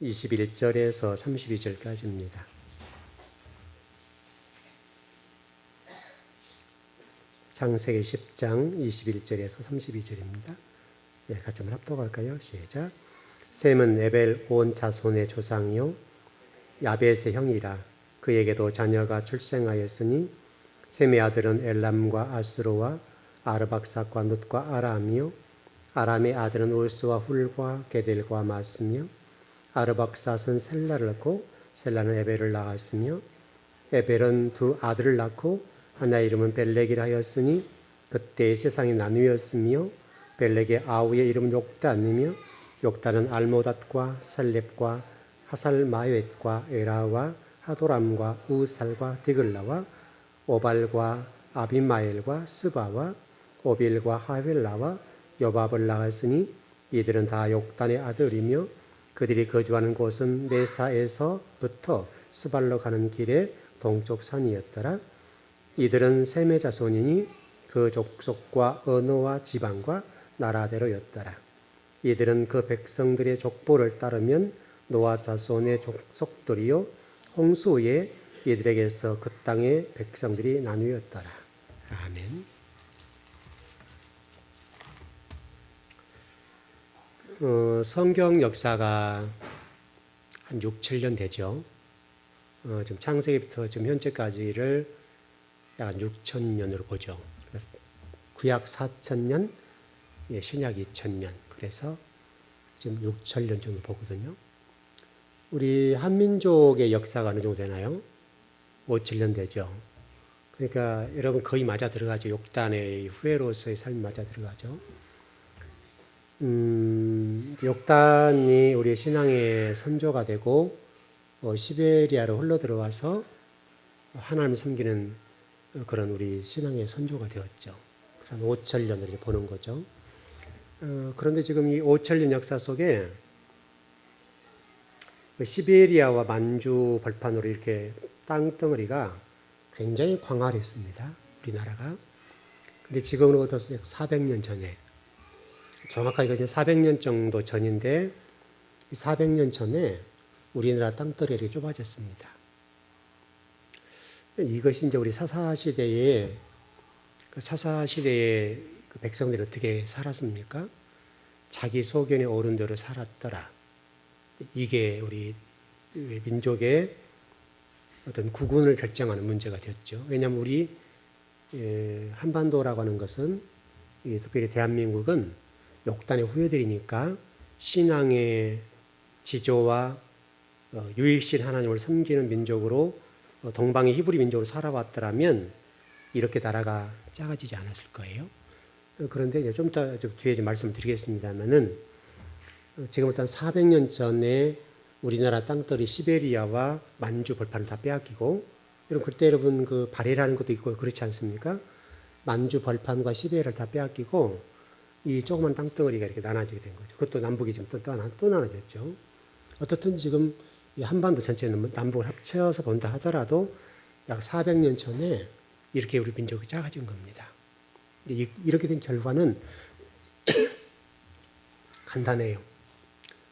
21절에서 32절까지입니다. 창세기 10장 21절에서 32절입니다. 같이 한번 합독할까요? 시작. 셈은 에벨 온 자손의 조상이요 야벳의 형이라. 그에게도 자녀가 출생하였으니 셈의 아들은 엘람과 아스로와 아르박삭과 눕과 아람이요 아람의 아들은 울스와 훌과 게델과 마스며 아르박삭은 셀라를 낳고 셀라는 에벨을 낳았으며 에벨은 두 아들을 낳고 하나의 이름은 벨렉이라 하였으니 그때 세상이 나뉘었으며 벨렉의 아우의 이름은 욕단이며 욕단은 알모닷과 살렙과 하살마웻과 에라와 하도람과 우살과 디글라와 오발과 아비마엘과 스바와 오빌과 하벨라와 요밥을 낳았으니 이들은 다 욕단의 아들이며 그들이 거주하는 곳은 메사에서부터 스발로 가는 길의 동쪽 산이었더라. 이들은 셈의 자손이니 그 족속과 언어와 지방과 나라대로였더라. 이들은 그 백성들의 족보를 따르면 노아 자손의 족속들이요 홍수 후에 이들에게서 그 땅의 백성들이 나뉘었더라. 아멘. 성경 역사가 한 6, 7년 되죠. 지금 창세기부터 지금 현재까지를 약 6,000년으로 보죠. 그래서 구약 4,000년, 신약 2,000년. 그래서 지금 6,000년 정도 보거든요. 우리 한민족의 역사가 어느 정도 되나요? 5, 7년 되죠. 그러니까 여러분 거의 맞아 들어가죠. 욕단의 후예로서의 삶이 맞아 들어가죠. 욕단이 우리 신앙의 선조가 되고 시베리아로 흘러 들어와서 하나님을 섬기는 그런 우리 신앙의 선조가 되었죠. 한 5,000년을 보는 거죠. 그런데 지금 이 5,000년 역사 속에 시베리아와 만주 벌판으로 이렇게 땅덩어리가 굉장히 광활했습니다. 우리나라가. 근데 지금으로부터 약 400년 전에, 정확하게 400년 정도 전인데, 400년 전에 우리나라 땅덩어리가 좁아졌습니다. 이것이 이제 우리 사사시대의 그 백성들이 어떻게 살았습니까? 자기 소견에 오른 대로 살았더라. 이게 우리 민족의 어떤 구군을 결정하는 문제가 되었죠. 왜냐하면 우리 한반도라고 하는 것은 특별히 대한민국은 욕단의 후예들이니까 신앙의 지조와 유일신 하나님을 섬기는 민족으로 동방의 히브리 민족으로 살아왔더라면 이렇게 나라가 작아지지 않았을 거예요. 그런데 이제 좀 이따 뒤에 말씀드리겠습니다만은 지금부터 한 400년 전에 우리나라 땅덩어리 시베리아와 만주 벌판을 다 빼앗기고, 그때 여러분 그 발해라는 것도 있고 그렇지 않습니까? 만주 벌판과 시베리아를 다 빼앗기고 이 조그만 땅덩어리가 이렇게 나눠지게 된 거죠. 그것도 남북이 지금 또 나눠졌죠. 어떻든 지금 이 한반도 전체는 남북을 합쳐서 본다 하더라도 약 400년 전에 이렇게 우리 민족이 작아진 겁니다. 이렇게 된 결과는 간단해요.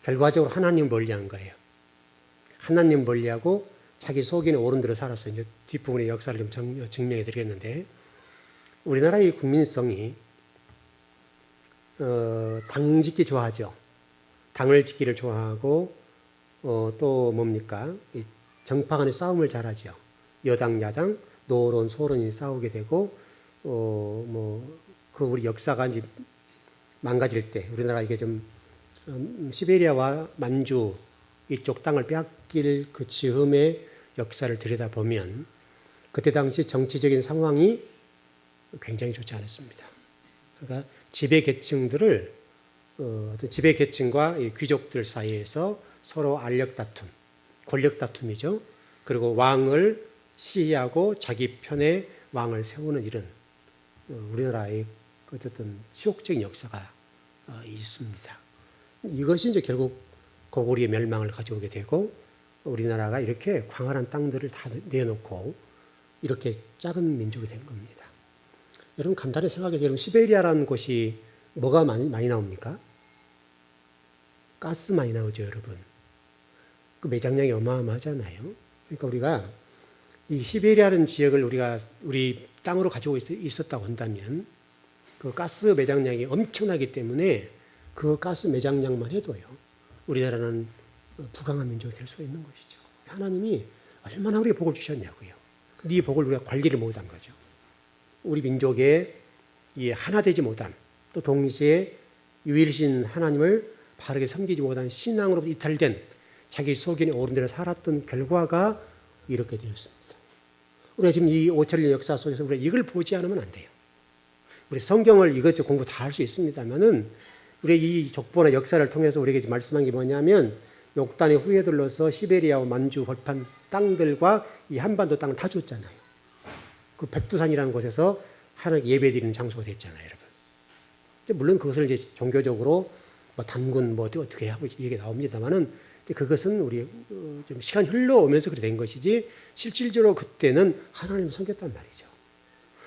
결과적으로 하나님 멀리한 거예요. 하나님 멀리하고 자기 속인에 오른 대로 살았어요. 이제 뒷부분의 역사를 좀 증명해 드리겠는데, 우리나라의 국민성이 당 짓기 좋아하죠. 당을 짓기를 좋아하고 또 뭡니까? 정파 간의 싸움을 잘하죠. 여당, 야당, 노론, 소론이 싸우게 되고 그 우리 역사가 이제 망가질 때 우리나라 이게 좀 시베리아와 만주 이쪽 땅을 빼앗길 그 즈음의 역사를 들여다보면 그때 당시 정치적인 상황이 굉장히 좋지 않았습니다. 그러니까 지배계층들을 어떤 지배계층과 귀족들 사이에서 서로 알력 다툼, 권력 다툼이죠. 그리고 왕을 시해하고 자기 편에 왕을 세우는 일은 우리나라의 어쨌든 치욕적인 역사가 있습니다. 이것이 이제 결국 고구려의 멸망을 가져오게 되고 우리나라가 이렇게 광활한 땅들을 다 내놓고 이렇게 작은 민족이 된 겁니다. 여러분 간단히 생각해서 여러분 시베리아라는 곳이 뭐가 많이 나옵니까? 가스 많이 나오죠, 여러분. 그 매장량이 어마어마하잖아요. 그러니까 우리가 이 시베리아라는 지역을 우리 땅으로 가지고 있었다고 한다면 그 가스 매장량이 엄청나기 때문에 그 가스 매장량만 해도요, 우리나라는 부강한 민족이 될 수가 있는 것이죠. 하나님이 얼마나 우리에게 복을 주셨냐고요. 이 복을 우리가 관리를 못한 거죠. 우리 민족의 이 하나 되지 못함, 또 동시에 유일신 하나님을 바르게 섬기지 못한 신앙으로부터 이탈된 자기 속인의 어른들을 살았던 결과가 이렇게 되었습니다. 우리가 지금 이 5,000년 역사 속에서 우리가 이걸 보지 않으면 안 돼요. 우리 성경을 이것저것 공부 다 할 수 있습니다만은 우리 이 족보나 역사를 통해서 우리에게 말씀한 게 뭐냐면 욕단의 후예들로서 시베리아와 만주, 벌판 땅들과 이 한반도 땅을 다 줬잖아요. 그 백두산이라는 곳에서 하나님께 예배드리는 장소가 됐잖아요, 여러분. 물론 그것을 이제 종교적으로 뭐 단군 뭐 어떻게 하고 얘기 나옵니다만은 그것은 우리 좀 시간이 흘러오면서 그렇게 된 것이지 실질적으로 그때는 하나님을 섬겼단 말이죠.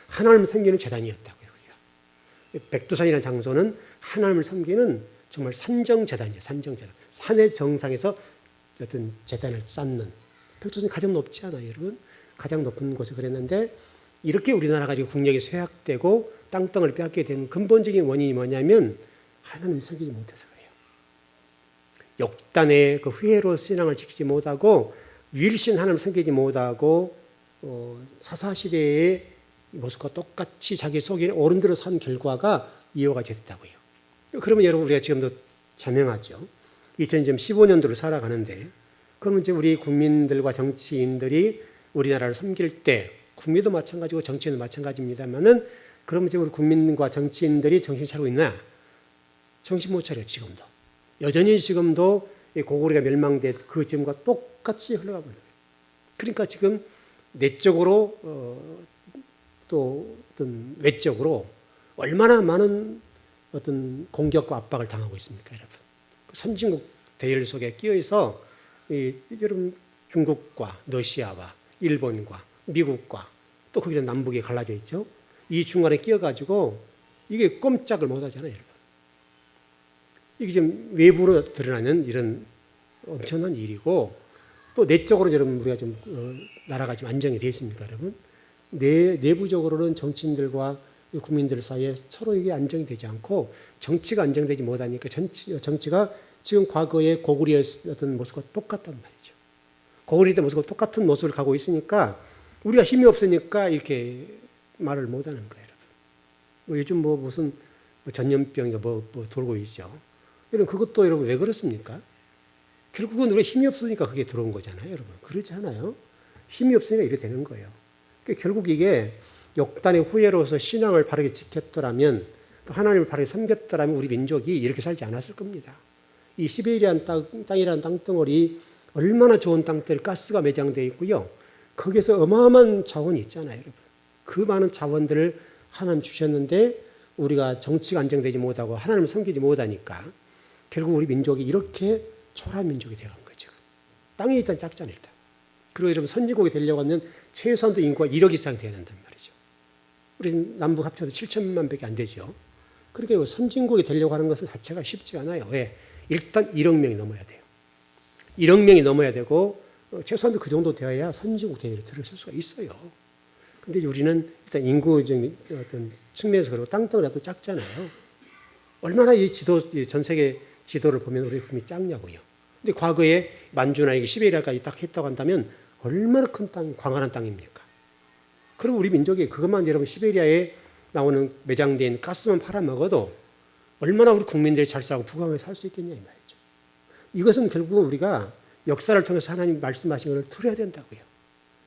하나님을 섬기는 재단이었다고요. 그게. 백두산이라는 장소는 하나님을 섬기는 정말 산정재단이에요. 산정재단. 산의 정상에서 어떤 재단을 쌓는. 백두산이 가장 높지 않아요, 여러분? 가장 높은 곳에 그랬는데 이렇게 우리나라가 지금 국력이 쇠약되고 땅덩어리를 빼앗게 된 근본적인 원인이 뭐냐면 하나님을 섬기지 못해서 그래요. 역단의 그 회로 신앙을 지키지 못하고 유일신 하나님을 섬기지 못하고 사사시대의 모습과 똑같이 자기 속에 어른들을 산 결과가 이어가 됐다고요. 그러면 여러분 우리가 지금도 자명하죠. 2015년도를 살아가는데 그러면 이제 우리 국민들과 정치인들이 우리나라를 섬길 때 국민도 마찬가지고 정치인도 마찬가지입니다만은 그러면 이제 우리 국민과 정치인들이 정신 차리고 있나? 정신 못 차려요, 지금도. 여전히 지금도 고구려가 멸망된 그 지금과 똑같이 흘러가고 있는 거예요. 그러니까 지금 내적으로 또 어떤 외적으로 얼마나 많은 어떤 공격과 압박을 당하고 있습니까, 여러분? 선진국 대열 속에 끼어서 여러분 중국과 러시아와 일본과 미국과 또 거기는 남북이 갈라져 있죠. 이 중간에 끼어가지고 이게 꼼짝을 못하잖아요, 여러분. 이게 좀 외부로 드러나는 이런 엄청난 일이고 또 내적으로 여러분 우리가 좀 나라가 좀 안정이 되어 있습니까, 여러분? 내부적으로는 정치인들과 국민들 사이에 서로 이게 안정이 되지 않고 정치가 안정되지 못하니까 정치가 지금 과거의 고구려의 어떤 모습과 똑같단 말이죠. 고구려의 모습과 똑같은 모습을 가고 있으니까 우리가 힘이 없으니까 이렇게 말을 못하는 거예요, 여러분. 요즘 무슨 전염병이 돌고 있죠. 여러분 그것도 여러분 왜 그렇습니까? 결국은 우리가 힘이 없으니까 그게 들어온 거잖아요, 여러분. 그렇지 않아요? 힘이 없으니까 이렇게 되는 거예요. 그러니까 결국 이게 역단의 후예로서 신앙을 바르게 지켰더라면 또 하나님을 바르게 섬겼더라면 우리 민족이 이렇게 살지 않았을 겁니다. 이 시베리안 땅이라는 땅덩어리 얼마나 좋은 땅들 가스가 매장되어 있고요. 거기에서 어마어마한 자원이 있잖아요, 여러분. 그 많은 자원들을 하나님 주셨는데 우리가 정치가 안정되지 못하고 하나님을 섬기지 못하니까 결국 우리 민족이 이렇게 초라한 민족이 되어간 거죠. 땅이 일단 작잖아요, 일단. 그리고 여러분 선진국이 되려고 하면 최소한도 인구가 1억 이상 돼야 된단 말이죠. 우리 남북 합쳐도 7천만 밖에 안 되죠. 그러니까 선진국이 되려고 하는 것은 자체가 쉽지가 않아요. 왜? 일단 1억 명이 넘어야 돼요. 1억 명이 넘어야 되고 최소한도 그 정도 되어야 선진국 대회를 들어설 수가 있어요. 근데 우리는 일단 인구적인 어떤 측면에서 그리고 땅덩어리가 작잖아요. 얼마나 전 세계 지도를 보면 우리 국민이 작냐고요. 근데 과거에 만주나 시베리아까지 딱 했다고 한다면 얼마나 큰 땅, 광활한 땅입니까? 그럼 우리 민족이 그것만 여러분 시베리아에 나오는 매장된 가스만 팔아먹어도 얼마나 우리 국민들이 잘 살고 부강하게 살 수 있겠냐 이 말이죠. 이것은 결국 우리가 역사를 통해서 하나님 말씀하신 것을 들어야 된다고요.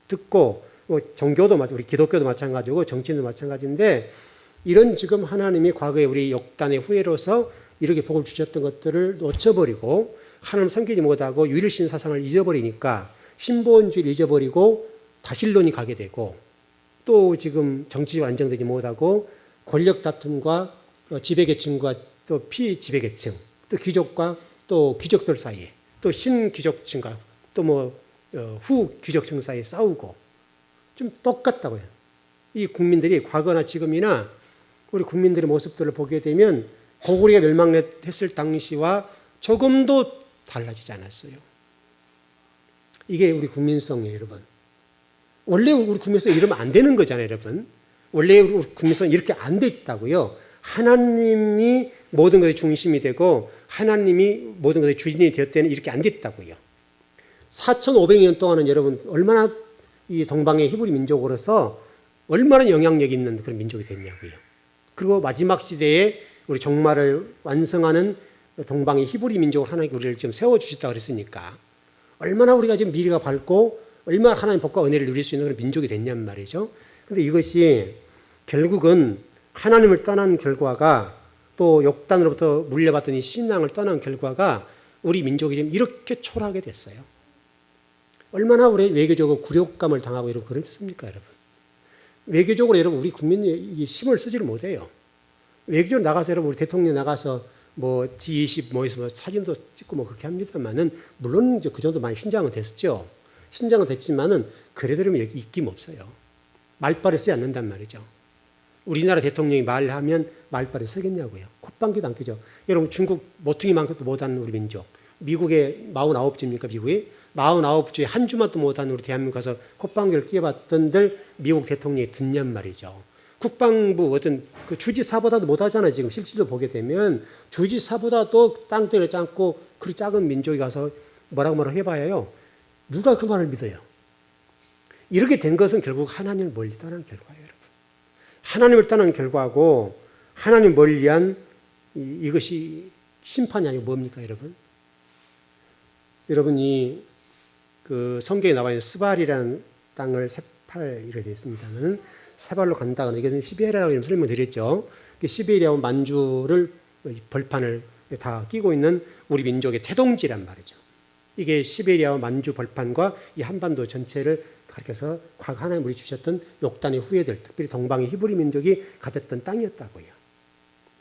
듣고 종교도 우리 기독교도 마찬가지고 정치인도 마찬가지인데 이런 지금 하나님이 과거에 우리 역단의 후예로서 이렇게 복을 주셨던 것들을 놓쳐버리고 하나님 섬기지 못하고 유일신 사상을 잊어버리니까 신본주의를 잊어버리고 다신론이 가게 되고 또 지금 정치적으로 안정되지 못하고 권력 다툼과 지배계층과 또 피지배계층 또 귀족과 또 귀족들 사이에 또 신귀족층과 또 후귀족층 사이에 싸우고 좀 똑같다고요. 이 국민들이 과거나 지금이나 우리 국민들의 모습들을 보게 되면 고구려가 멸망했을 당시와 조금도 달라지지 않았어요. 이게 우리 국민성이에요, 여러분. 원래 우리 국민성 이러면 안 되는 거잖아요, 여러분. 원래 우리 국민성 이렇게 안 돼 있다고요. 하나님이 모든 것의 중심이 되고 하나님이 모든 것의 주인이 되었다는 이렇게 안 됐다고요. 4,500년 동안은 여러분 얼마나 이 동방의 히브리 민족으로서 얼마나 영향력 있는 그런 민족이 됐냐고요. 그리고 마지막 시대에 우리 종말을 완성하는 동방의 히브리 민족을 하나님께 우리를 지금 세워주셨다고 그랬으니까 얼마나 우리가 지금 미래가 밝고 얼마나 하나님의 복과 은혜를 누릴 수 있는 그런 민족이 됐냔 말이죠. 그런데 이것이 결국은 하나님을 떠난 결과가 또 욕단으로부터 물려받던 이 신앙을 떠난 결과가 우리 민족이 지금 이렇게 초라하게 됐어요. 얼마나 우리 외교적으로 굴욕감을 당하고 이러고 그렇습니까, 여러분? 외교적으로 여러분 우리 국민이 힘을 쓰지를 못해요. 외교적으로 나가서 여러분 우리 대통령 나가서 뭐 G20 모여서 뭐 사진도 찍고 뭐 그렇게 합니다만은 물론 이제 그 정도 많이 신장은 됐죠. 신장은 됐지만은 그래도 여기 입김 없어요. 말빨에 쓰지 않는단 말이죠. 우리나라 대통령이 말하면 말빨에 서겠냐고요. 콧방귀도 안 뀌죠. 여러분 중국 모퉁이만큼도 못하는 우리 민족. 미국에 49주입니까 미국이? 49주에 한 주만 또 못하는 우리 대한민국 가서 콧방귀를 뀌어봤던들 미국 대통령이 듣냔 말이죠. 국방부 어떤 그 주지사보다도 못하잖아요. 지금 실질로 보게 되면 주지사보다도 땅 때려 짱고 그 작은 민족이 가서 뭐라고 해봐야요. 누가 그 말을 믿어요? 이렇게 된 것은 결국 하나님을 멀리 떠난 결과예요. 여러분. 하나님을 떠난 결과고 하나님 멀리한 이것이 심판이 아니고 뭡니까 여러분? 여러분이 그 성경에 나와 있는 스발이라는 땅을 세팔 이렇게 되어 있습니다만 세발로 간다거나 이게 시베리아라고 설명을 드렸죠. 시베리아와 만주를 벌판을 다 끼고 있는 우리 민족의 태동지란 말이죠. 이게 시베리아와 만주 벌판과 이 한반도 전체를 가리켜서 하나님 우리 주셨던 욕단의 후예들, 특별히 동방의 히브리 민족이 가졌던 땅이었다고요.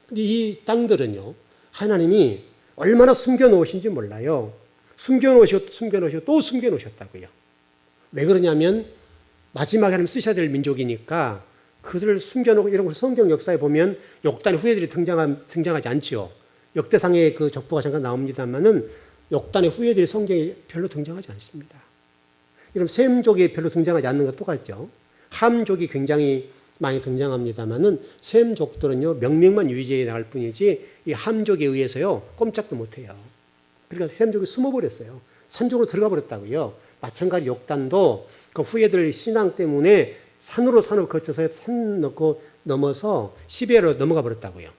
근데 이 땅들은요, 하나님이 얼마나 숨겨놓으신지 몰라요. 숨겨놓으시고 또 숨겨놓으셨다고요. 왜 그러냐면 마지막에 하나님 쓰셔야 될 민족이니까 그들을 숨겨놓고 이런 걸 성경 역사에 보면 욕단의 후예들이 등장하지 않지요. 역대상의 그 족보가 잠깐 나옵니다만은 욕단의 후예들이 성경에 별로 등장하지 않습니다. 여러분 셈족이 별로 등장하지 않는 것 똑같죠. 함족이 굉장히 많이 등장합니다만은 셈족들은요 명명만 유지해 나갈 뿐이지 이 함족에 의해서요 꼼짝도 못해요. 그러니까 셈족이 숨어버렸어요. 산적으로 들어가 버렸다고요. 마찬가지 욕단도 그 후예들 신앙 때문에 산으로 거쳐서 산 넘어서 시베리아로 넘어가 버렸다고요.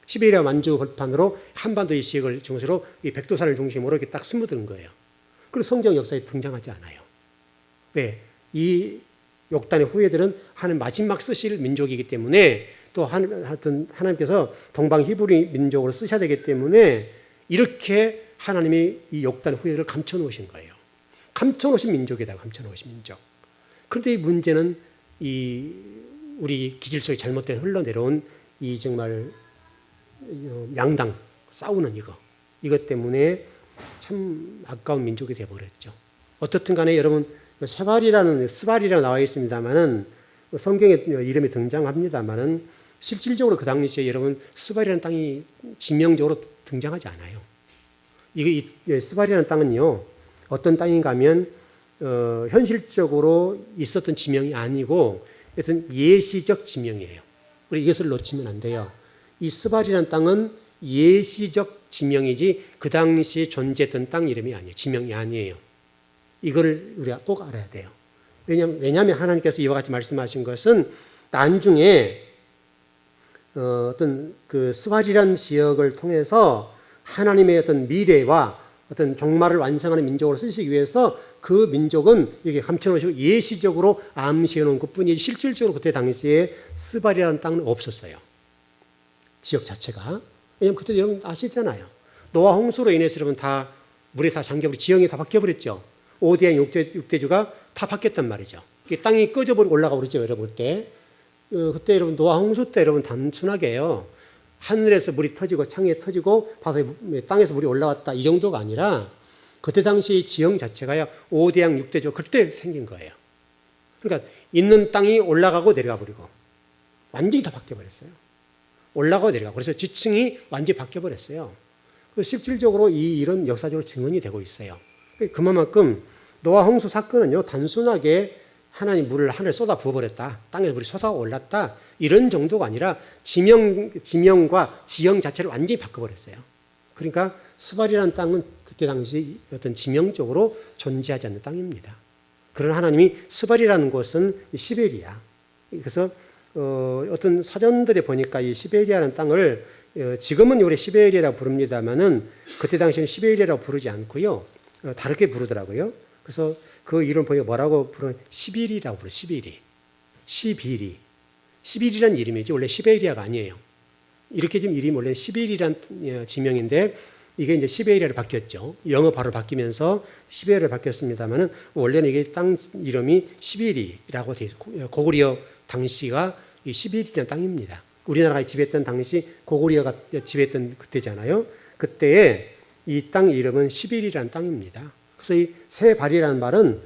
시베리아 만주 벌판으로 한반도 이 지역을 중심으로 이 백두산을 중심으로 이렇게 딱 숨어드는 거예요. 그리고 성경 역사에 등장하지 않아요. 왜? 이 욕단의 후예들은 하나님 마지막 쓰실 민족이기 때문에 또 하나님께서 동방 히브리 민족으로 쓰셔야 되기 때문에 이렇게 하나님이 이 욕단 후예들을 감춰놓으신 거예요. 감춰놓으신 민족이다. 감춰놓으신 민족. 그런데 이 문제는 이 우리 기질 속에 잘못된 흘러내려온 이 정말 양당 싸우는 이것 때문에 참 아까운 민족이 되어버렸죠. 어떻든 간에 여러분 스발이라고 나와 있습니다만은 성경에 이름이 등장합니다만은 실질적으로 그 당시에 여러분 스발이라는 땅이 지명적으로 등장하지 않아요. 이 스발이라는 땅은요 어떤 땅인가 하면 현실적으로 있었던 지명이 아니고 어떤 예시적 지명이에요. 우리 이것을 놓치면 안 돼요. 이 스발이라는 땅은 예시적 지명이지 그 당시에 존재했던 땅 이름이 아니에요. 지명이 아니에요. 이걸 우리가 꼭 알아야 돼요. 왜냐하면 하나님께서 이와 같이 말씀하신 것은 나중에 어떤 그 스발이라는 지역을 통해서 하나님의 어떤 미래와 어떤 종말을 완성하는 민족으로 쓰시기 위해서 그 민족은 이렇게 감춰놓으시고 예시적으로 암시해 놓은 것뿐이지 실질적으로 그때 당시에 스발이라는 땅은 없었어요. 지역 자체가. 왜냐하면 그때 여러분 아시잖아요. 노아 홍수로 인해서 여러분 다 물에 다 잠겨버리고 지형이 다 바뀌어버렸죠. 5대양 6대주가 다 바뀌었단 말이죠. 땅이 꺼져버리고 올라가고 그랬죠. 여러분 그때 여러분 노아 홍수 때 여러분 단순하게요. 하늘에서 물이 터지고 창에 터지고 땅에서 물이 올라왔다 이 정도가 아니라 그때 당시 지형 자체가요 5대양 6대주 그때 생긴 거예요. 그러니까 있는 땅이 올라가고 내려가 버리고 완전히 다 바뀌어버렸어요. 올라가고 내려가고 그래서 지층이 완전히 바뀌어버렸어요. 실질적으로 이런 역사적으로 증언이 되고 있어요. 그만큼 노아 홍수 사건은요, 단순하게 하나님 물을 하늘에 쏟아 부어버렸다, 땅에서 물이 솟아 올랐다, 이런 정도가 아니라 지명과 지형 자체를 완전히 바꿔버렸어요. 그러니까 스발이라는 땅은 그때 당시 어떤 지명적으로 존재하지 않는 땅입니다. 그런 하나님이 스발이라는 곳은 시베리아. 그래서 어떤 사전들에 보니까 이 시베리아라는 땅을 지금은 우리 시베리아라고 부릅니다만은 그때 당시에는 시베리아라고 부르지 않고요, 다르게 부르더라고요. 그래서 그 이름 보니까 뭐라고 부르는, 시비리라고 부르요. 시비리. 시비리라는 이름이지 원래 시베리아가 아니에요. 이렇게 지금 이름이 원래 시비리라는 지명인데 이게 이제 시베리아로 바뀌었죠. 영어 바로 바뀌면서 시베리아로 바뀌었습니다만은 원래는 이게 땅 이름이 시비리라고 돼 있어요. 고구려 당시가 이 시비리라는 땅입니다. 우리나라가 지배했던 당시 고구려가 지배했던 그때잖아요. 그때에 이 땅 이름은 시비리라는 땅입니다. 그래서 이 새발이라는 말은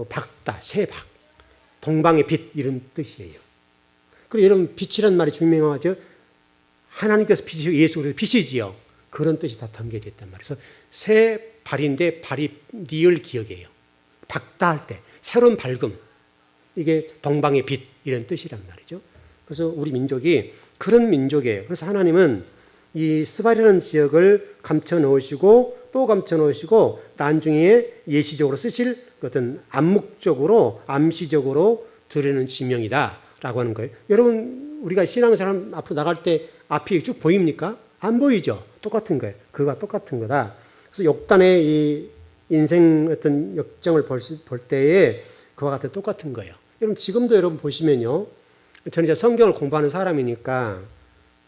밝다, 새박, 동방의 빛 이런 뜻이에요. 그리고 여러분 빛이라는 말이 중명하죠. 하나님께서 빛이시고 예수 그리스도 빛이지요. 그런 뜻이 다 담겨져 있단 말이에요. 그래서 새발인데 발이 리을 기억이에요. 밝다 할 때 새로운 밝음, 이게 동방의 빛 이런 뜻이란 말이죠. 그래서 우리 민족이 그런 민족이에요. 그래서 하나님은 이 스발이라는 지역을 감춰 놓으시고 또 감춰 놓으시고 나중에 예시적으로 쓰실 어떤 암묵적으로 암시적으로 드리는 지명이다라고 하는 거예요. 여러분 우리가 신앙생활 앞으로 나갈 때 앞이 쭉 보입니까? 안 보이죠. 똑같은 거예요. 그가 똑같은 거다. 그래서 욕단의 이 인생 어떤 역정을 볼 때에 그와 같은 똑같은 거예요. 여러분 지금도 여러분 보시면요, 저는 이제 성경을 공부하는 사람이니까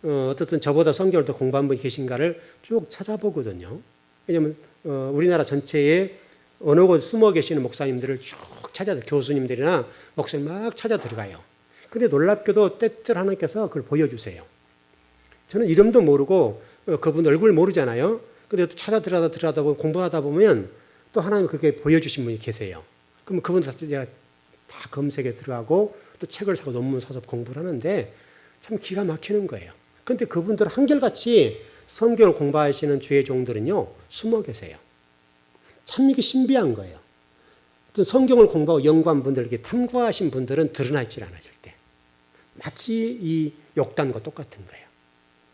어떻든 저보다 성경을 더 공부한 분이 계신가를 쭉 찾아보거든요. 왜냐하면 우리나라 전체에 어느 곳 숨어 계시는 목사님들을 쭉 교수님들이나 목사님 막 찾아 들어가요. 근데 놀랍게도 때때로 하나님께서 그걸 보여주세요. 저는 이름도 모르고 그분 얼굴 모르잖아요. 근데 또 찾아 들어가다 보면 공부하다 보면 또 하나님 그렇게 보여주신 분이 계세요. 그럼 그분들 제가 다 검색에 들어가고 또 책을 사고 논문 사서 공부를 하는데 참 기가 막히는 거예요. 근데 그분들 한결같이 성경을 공부하시는 주의 종들은요, 숨어 계세요. 참 이게 신비한 거예요. 성경을 공부하고 연구한 분들, 이렇게 탐구하신 분들은 드러나 있질 않아요, 절대. 마치 이 욕단과 똑같은 거예요.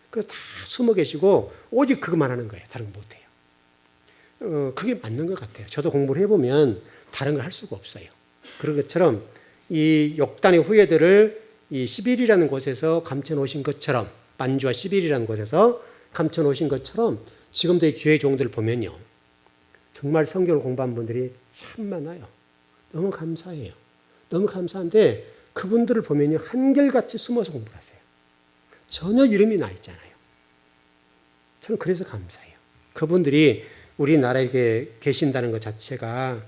그래서 다 숨어 계시고 오직 그것만 하는 거예요. 다른 거 못해요. 그게 맞는 것 같아요. 저도 공부를 해보면 다른 걸 할 수가 없어요. 그런 것처럼 이 욕단의 후예들을 이 시빌이라는 곳에서 감춰 놓으신 것처럼, 만주와 시빌이라는 곳에서 감춰 놓으신 것처럼 지금도 이 주의 종들을 보면요, 정말 성경을 공부한 분들이 참 많아요. 너무 감사해요. 너무 감사한데 그분들을 보면요, 한결같이 숨어서 공부를 하세요. 전혀 이름이 나 있잖아요. 저는 그래서 감사해요. 그분들이 우리나라에 이렇게 계신다는 것 자체가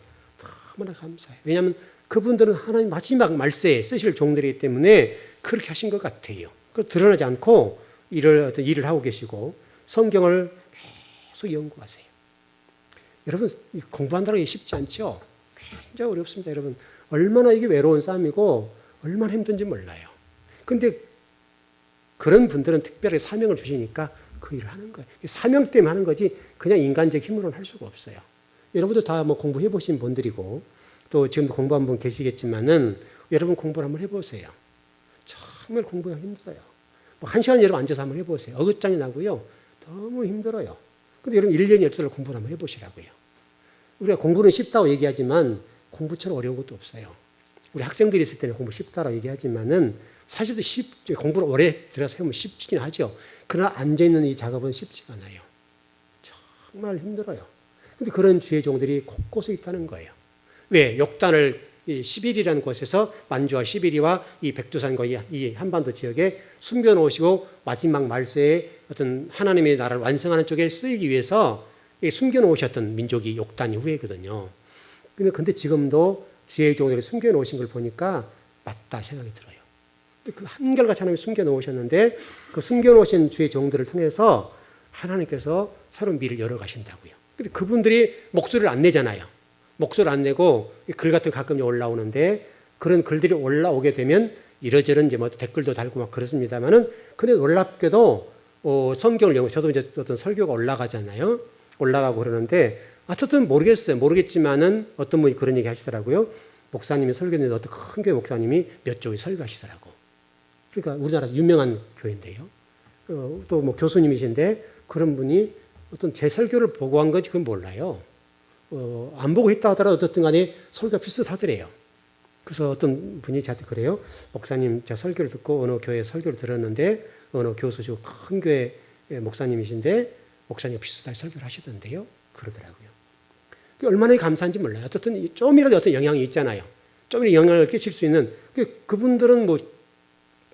너무나 감사해요. 왜냐하면 그분들은 하나님 마지막 말세에 쓰실 종들이기 때문에 그렇게 하신 것 같아요. 그 드러나지 않고 어떤 일을 하고 계시고 성경을 계속 연구하세요. 여러분 공부한다는 게 쉽지 않죠? 굉장히 어렵습니다. 여러분 얼마나 이게 외로운 싸움이고 얼마나 힘든지 몰라요. 그런데 그런 분들은 특별히 사명을 주시니까 그 일을 하는 거예요. 사명 때문에 하는 거지 그냥 인간적 힘으로는 할 수가 없어요. 여러분도 다 뭐 공부해 보신 분들이고 또 지금도 공부한 분 계시겠지만은 여러분 공부를 한번 해보세요. 정말 공부가 힘들어요. 뭐 1시간 여러분 앉아서 한번 해보세요. 어긋장이 나고요. 너무 힘들어요. 근데 여러분 1년 12달 공부를 한번 해보시라고요. 우리가 공부는 쉽다고 얘기하지만 공부처럼 어려운 것도 없어요. 우리 학생들이 있을 때는 공부 쉽다고 얘기하지만은 사실도 공부를 오래 들어서 해보면 쉽긴 하죠. 그러나 앉아있는 이 작업은 쉽지가 않아요. 정말 힘들어요. 근데 그런 주의 종들이 곳곳에 있다는 거예요. 왜? 욕단을 11이라는 곳에서 만주와 시비리와 이 백두산과 이 한반도 지역에 숨겨놓으시고 마지막 말세에 어떤 하나님의 나라를 완성하는 쪽에 쓰이기 위해서 숨겨놓으셨던 민족이 욕단 이후에거든요. 근데 지금도 주의 종들이 숨겨놓으신 걸 보니까 맞다 생각이 들어요. 그 한결같이 하나님이 숨겨놓으셨는데 그 숨겨놓으신 주의 종들을 통해서 하나님께서 새로운 미를 열어가신다고요. 근데 그분들이 목소리를 안 내잖아요. 목소리를 안 내고 글 같은 거 가끔 올라오는데 그런 글들이 올라오게 되면 이러저런 이제 뭐 댓글도 달고 막 그렇습니다만은 근데 놀랍게도 성경을 저도 이제 어떤 설교가 올라가잖아요. 올라가고 그러는데 어쨌든 모르겠어요. 모르겠지만은 어떤 분이 그런 얘기 하시더라고요. 목사님이 설교했는데 어떤 큰 교회 목사님이 몇 쪽에 설교하시더라고. 그러니까 우리나라 유명한 교회인데요. 또 뭐 교수님이신데 그런 분이 어떤 제 설교를 보고 한 건지 그건 몰라요. 안 보고 있다 하더라도 어쨌든 간에 설교가 비슷하더래요. 그래서 어떤 분이 저한테 그래요. 목사님, 제가 설교를 듣고 어느 교회 설교를 들었는데 어느 교수시고 큰 교회 목사님이신데 목사님 비슷하게 설교를 하시던데요. 그러더라고요. 얼마나 감사한지 몰라요. 어쨌든 좀이라도 어떤 영향이 있잖아요. 좀이라도 영향을 끼칠 수 있는 그분들은 뭐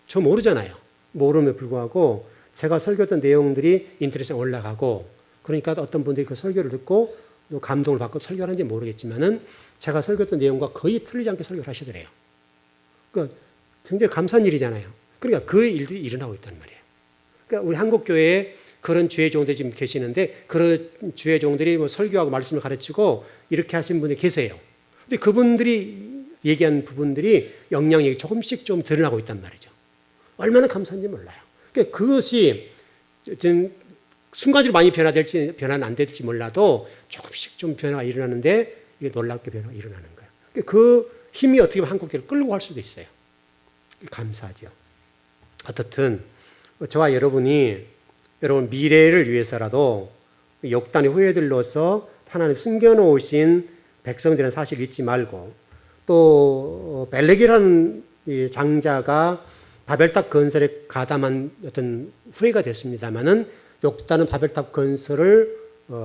저 모르잖아요. 모름에 불구하고 제가 설교했던 내용들이 인터넷에 올라가고 그러니까 어떤 분들이 그 설교를 듣고 감동을 받고 설교하는지 모르겠지만은 제가 설교했던 내용과 거의 틀리지 않게 설교를 하시더래요. 그러니까 굉장히 감사한 일이잖아요. 그러니까 그 일들이 일어나고 있단 말이에요. 그러니까 우리 한국 교회에 그런 주의 종들이 지금 계시는데 그런 주의 종들이 뭐 설교하고 말씀을 가르치고 이렇게 하신 분이 계세요. 근데 그분들이 얘기한 부분들이 영향력이 조금씩 좀 드러나고 있단 말이죠. 얼마나 감사한지 몰라요. 그러니까 그것이 순간적으로 많이 변화될지 변화는 안 될지 몰라도 조금씩 좀 변화가 일어나는데 이게 놀랍게 변화가 일어나는 거예요. 그러니까 그 힘이 어떻게 보면 한국교회를 끌고 갈 수도 있어요. 감사하죠. 어떻든 저와 여러분이 여러분 미래를 위해서라도 역단의 후예들로서 하나님 숨겨놓으신 백성들은 사실 잊지 말고 또 벨렉이라는 장자가 바벨탑 건설에 가담한 어떤 후회가 됐습니다만은 욕단은 바벨탑 건설을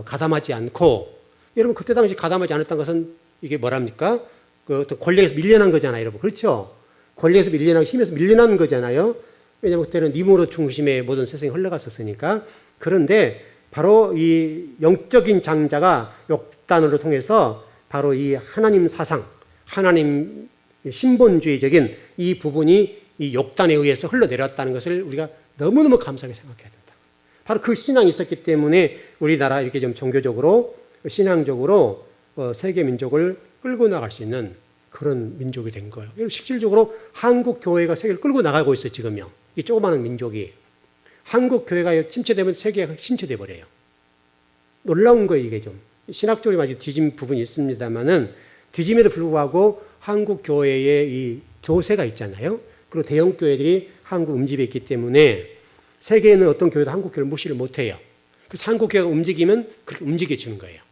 가담하지 않고 여러분 그때 당시 가담하지 않았던 것은 이게 뭐랍니까? 그 어떤 권력에서 밀려난 거잖아요, 여러분. 그렇죠? 권력에서 밀려나고 힘에서 밀려난 거잖아요. 왜냐하면 그때는 니므롯 중심의 모든 세상이 흘러갔었으니까. 그런데 바로 이 영적인 장자가 욕단으로 통해서 바로 이 하나님 사상, 하나님 신본주의적인 이 부분이 이 욕단에 의해서 흘러내렸다는 것을 우리가 너무너무 감사하게 생각해야 된다. 바로 그 신앙이 있었기 때문에 우리나라 이렇게 좀 종교적으로 신앙적으로 세계 민족을 끌고 나갈 수 있는 그런 민족이 된 거예요. 실질적으로 한국 교회가 세계를 끌고 나가고 있어요, 지금요. 이 조그마한 민족이. 한국 교회가 침체되면 세계가 침체돼 버려요. 놀라운 거예요, 이게 좀. 신학적으로 아주 뒤진 부분이 있습니다만은 뒤짐에도 불구하고 한국 교회의 이 교세가 있잖아요. 그리고 대형 교회들이 한국 음집에 있기 때문에 세계에 있는 어떤 교회도 한국 교회를 무시를 못해요. 그래서 한국 교회가 움직이면 그렇게 움직여지는 거예요.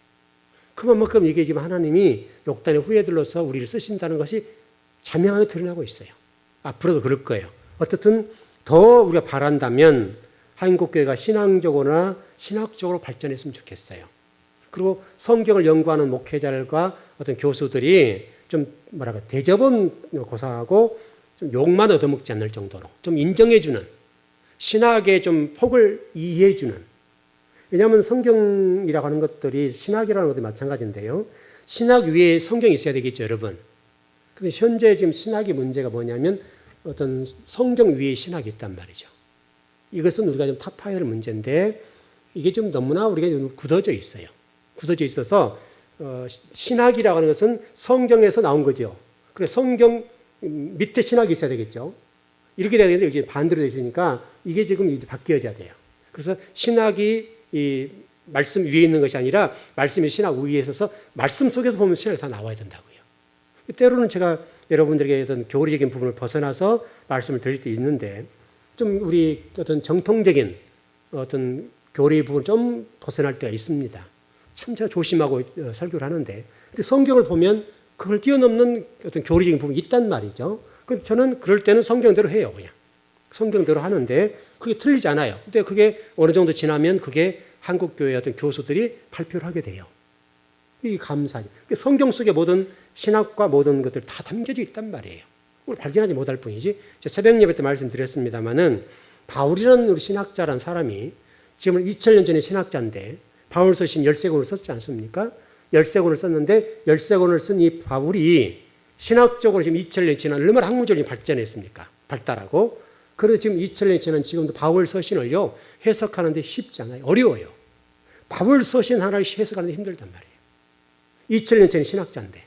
그만큼 이게 지금 하나님이 욕단의 후예들로서 우리를 쓰신다는 것이 자명하게 드러나고 있어요. 앞으로도 그럴 거예요. 어쨌든 더 우리가 바란다면 한국교회가 신앙적으로나 신학적으로 발전했으면 좋겠어요. 그리고 성경을 연구하는 목회자들과 어떤 교수들이 좀 대접은 고사하고 좀 욕만 얻어먹지 않을 정도로 좀 인정해주는 신학의 좀 폭을 이해해주는. 왜냐하면 성경이라고 하는 것들이 신학이라는 것도 마찬가지인데요. 신학 위에 성경이 있어야 되겠죠, 여러분. 근데 현재 지금 신학의 문제가 뭐냐면 어떤 성경 위에 신학이 있단 말이죠. 이것은 우리가 좀 타파해야 할 문제인데 이게 좀 너무나 우리가 좀 굳어져 있어요. 굳어져 있어서 신학이라고 하는 것은 성경에서 나온 거죠. 그래서 성경 밑에 신학이 있어야 되겠죠. 이렇게 돼야 되는데 이게 반대로 되어 있으니까 이게 지금 바뀌어져야 돼요. 그래서 신학이 이 말씀 위에 있는 것이 아니라 말씀이 신학 위에 있어서 말씀 속에서 보면 신학이 다 나와야 된다고요. 때로는 제가 여러분들에게 어떤 교리적인 부분을 벗어나서 말씀을 드릴 때 있는데 좀 우리 어떤 정통적인 어떤 교리 부분 좀 벗어날 때가 있습니다. 참 제가 조심하고 설교를 하는데 근데 성경을 보면 그걸 뛰어넘는 어떤 교리적인 부분이 있단 말이죠. 그래서 저는 그럴 때는 성경대로 해요, 그냥. 성경대로 하는데 그게 틀리지 않아요. 근데 그게 어느 정도 지나면 그게 한국교회 어떤 교수들이 발표를 하게 돼요. 이게 감사하죠. 성경 속에 모든 신학과 모든 것들 다 담겨져 있단 말이에요. 우리 발견하지 못할 뿐이지. 제가 새벽 예배 때 말씀드렸습니다마는 바울이라는 우리 신학자라는 사람이 지금 2000년 전에 신학자인데 바울 서신 13권을 썼지 않습니까? 13권을 썼는데 13권을 쓴 이 바울이 신학적으로 지금 2000년 지난 얼마나 학문적으로 발전했습니까? 발달하고. 그래서 지금 2000년 지난 지금도 바울 서신을요, 해석하는데 쉽지 않아요. 어려워요. 바울 서신 하나를 해석하는데 힘들단 말이에요. 2000년 전에 신학자인데.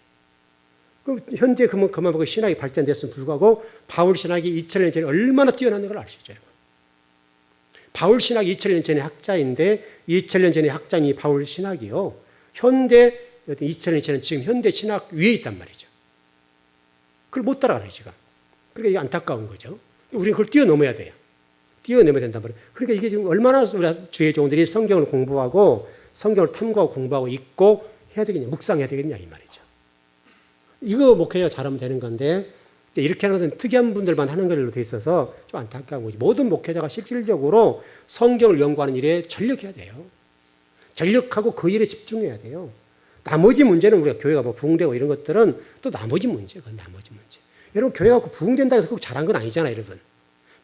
그럼 현재 그만 보고 신학이 발전됐음에도 불구하고 바울 신학이 2000년 전에 얼마나 뛰어난 걸 알 수 있죠. 바울 신학이 2000년 전에 학자인데 2000년 전에 학자인 이 바울 신학이요. 현대 2000년처럼 지금 현대 신학 위에 있단 말이죠. 그걸 못 따라가요, 지금. 그러니까 이게 안타까운 거죠. 우리는 그걸 뛰어넘어야 돼요. 뛰어넘어야 된단 말이에요. 그러니까 이게 지금 얼마나 우리 주의 종들이 성경을 공부하고 성경을 탐구하고 공부하고 읽고 해야 되겠냐, 묵상해야 되겠냐 이 말이죠. 이거 목회가 잘하면 되는 건데 이렇게 하는 것은 특이한 분들만 하는 걸로 돼 있어서 좀 안타까운 거지. 모든 목회자가 실질적으로 성경을 연구하는 일에 전력해야 돼요. 전력하고 그 일에 집중해야 돼요. 나머지 문제는 우리가 교회가 뭐 부흥되고 이런 것들은 또 나머지 문제가 나머지 문제. 여러분 교회가 부흥된다고 해서 꼭 잘한 건 아니잖아요, 여러분.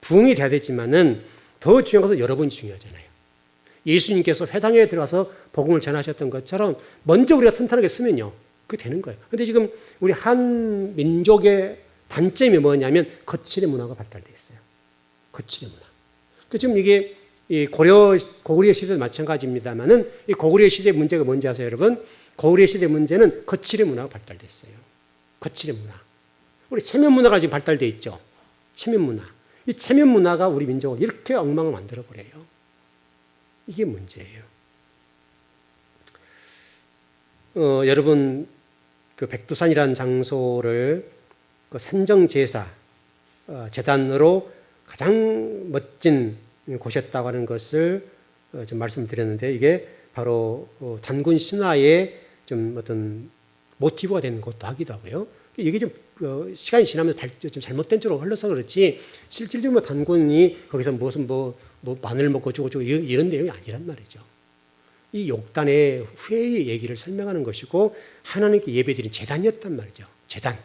부흥이 돼야 되지만은 더 중요한 것은 여러분이 중요하잖아요. 예수님께서 회당에 들어가서 복음을 전하셨던 것처럼 먼저 우리가 튼튼하게 쓰면요, 그게 되는 거예요. 근데 지금 우리 한 민족의 단점이 뭐냐면 거칠의 문화가 발달되어 있어요. 거칠의 문화. 지금 이게 이 고구려 시대도 마찬가지입니다만은 이 고구려 시대의 문제가 뭔지 아세요, 여러분? 고구려 시대 문제는 거칠의 문화가 발달되어 있어요. 거칠의 문화. 우리 체면 문화가 지금 발달되어 있죠. 체면 문화. 이 체면 문화가 우리 민족을 이렇게 엉망을 만들어 버려요. 이게 문제예요. 여러분 그 백두산이라는 장소를 그 산정제사 재단으로 가장 멋진 곳이었다고 하는 것을 좀 말씀드렸는데 이게 바로 단군 신화의 좀 어떤 모티브가 되는 것도 하기도 하고요. 이게 좀 시간이 지나면서 좀 잘못된 쪽으로 흘러서 그렇지 실질적으로 단군이 거기서 무슨 뭐 마늘 먹고 저거 이런 내용이 아니란 말이죠. 이 욕단의 후회의 얘기를 설명하는 것이고 하나님께 예배드린 제단이었단 말이죠. 제단.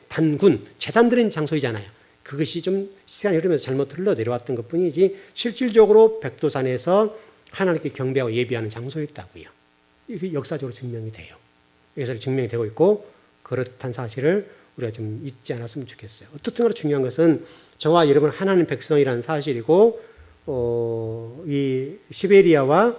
단군, 제단드린 장소이잖아요. 그것이 좀 시간이 흐르면서 잘못 흘러내려왔던 것뿐이지 실질적으로 백두산에서 하나님께 경배하고 예배하는 장소였다고요. 이게 역사적으로 증명이 돼요. 여기서 증명이 되고 있고 그렇다는 사실을 우리가 좀 잊지 않았으면 좋겠어요. 어떻든 간에 중요한 것은 저와 여러분 하나님 백성이라는 사실이고 이 시베리아와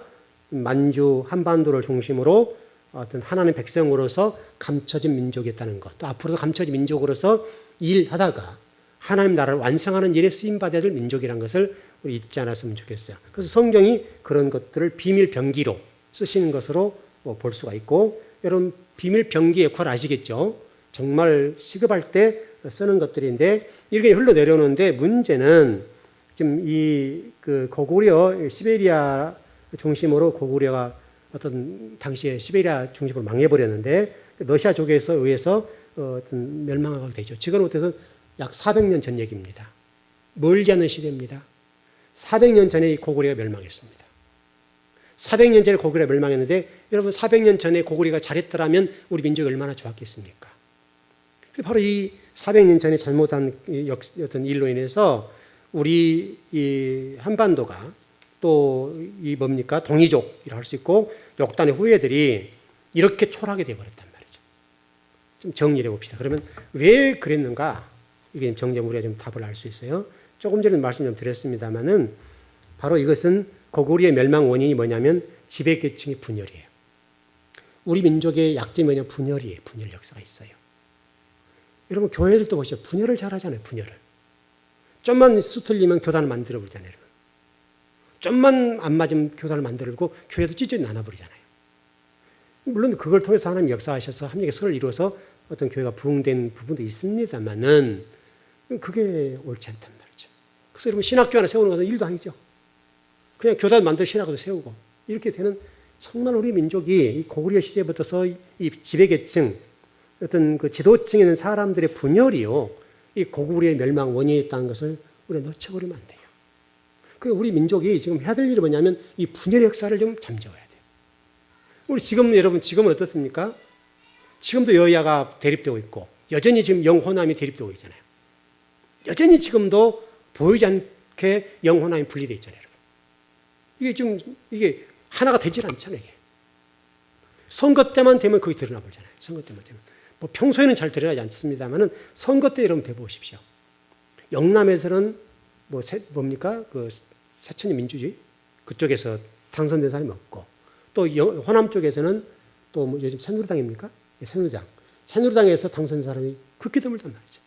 만주 한반도를 중심으로 어떤 하나님 백성으로서 감춰진 민족이었다는 것, 또 앞으로도 감춰진 민족으로서 일하다가 하나님 나라를 완성하는 일에 쓰임받아야 될 민족이라는 것을 우리 잊지 않았으면 좋겠어요. 그래서 성경이 그런 것들을 비밀 병기로 쓰시는 것으로 볼 수가 있고, 여러분 비밀 병기 역할 아시겠죠? 정말 시급할 때 쓰는 것들인데 이렇게 흘러내려오는데 문제는 지금 그 고구려 시베리아 중심으로 고구려가 어떤 당시에 시베리아 중심으로 망해버렸는데 러시아족에서 의해서 어떤 멸망하게 되죠. 지금부터 약 400년 전 얘기입니다. 멀지 않은 시대입니다. 400년 전에 이 고구려가 멸망했습니다. 400년 전에 고구려가 멸망했는데 여러분 400년 전에 고구려가 잘했더라면 우리 민족이 얼마나 좋았겠습니까? 바로 이 400년 전에 잘못한 어떤 일로 인해서 우리 이 한반도가 또 이 뭡니까? 동이족이라 할 수 있고 욕단의 후예들이 이렇게 초라하게 되어버렸단 말이죠. 좀 정리해 봅시다. 그러면 왜 그랬는가? 이게 정리하면 우리가 좀 답을 알 수 있어요. 조금 전에 말씀 좀 드렸습니다만은 바로 이것은 고구려의 멸망 원인이 뭐냐면 지배계층의 분열이에요. 우리 민족의 약점이 뭐냐면 분열이에요. 분열 역사가 있어요. 여러분 교회들도 보시죠. 분열을 잘하잖아요. 분열을. 좀만 수틀리면 교단을 만들어 버리잖아요. 좀만 안 맞으면 교단을 만들고 교회도 찢어져 나눠버리잖아요. 물론 그걸 통해서 하나님 역사하셔서 합력의 설을 이루어서 어떤 교회가 부흥된 부분도 있습니다만은 그게 옳지 않단 말이죠. 그래서 여러분 신학교 하나 세우는 것은 일도 아니죠. 그냥 교단 만들어 신학교도 세우고 이렇게 되는 정말 우리 민족이 이 고구려 시대부터서 이 지배계층 어떤 그 지도층에 있는 사람들의 분열이요 이 고구려의 멸망 원인이었다는 것을 우리가 놓쳐버리면 안 돼요. 그 우리 민족이 지금 해야 될 일이 뭐냐면 이 분열의 역사를 좀 잠재워야 돼요. 우리 지금 여러분 지금은 어떻습니까? 지금도 여야가 대립되고 있고 여전히 지금 영호남이 대립되고 있잖아요. 여전히 지금도 보이지 않게 영호남이 분리되어 있잖아요. 여러분. 이게 하나가 되질 않잖아요. 이게. 선거 때만 되면 거기 드러나 버리잖아요. 선거 때만 되면. 뭐 평소에는 잘 드러나지 않습니다만은 선거 때 여러분 배워보십시오. 영남에서는 뭡니까? 그 새천년 민주주의 그쪽에서 당선된 사람이 없고 또 호남 쪽에서는 또 뭐 요즘 새누리당입니까? 새누리당. 새누리당에서 당선된 사람이 그렇게 드물단 말이죠.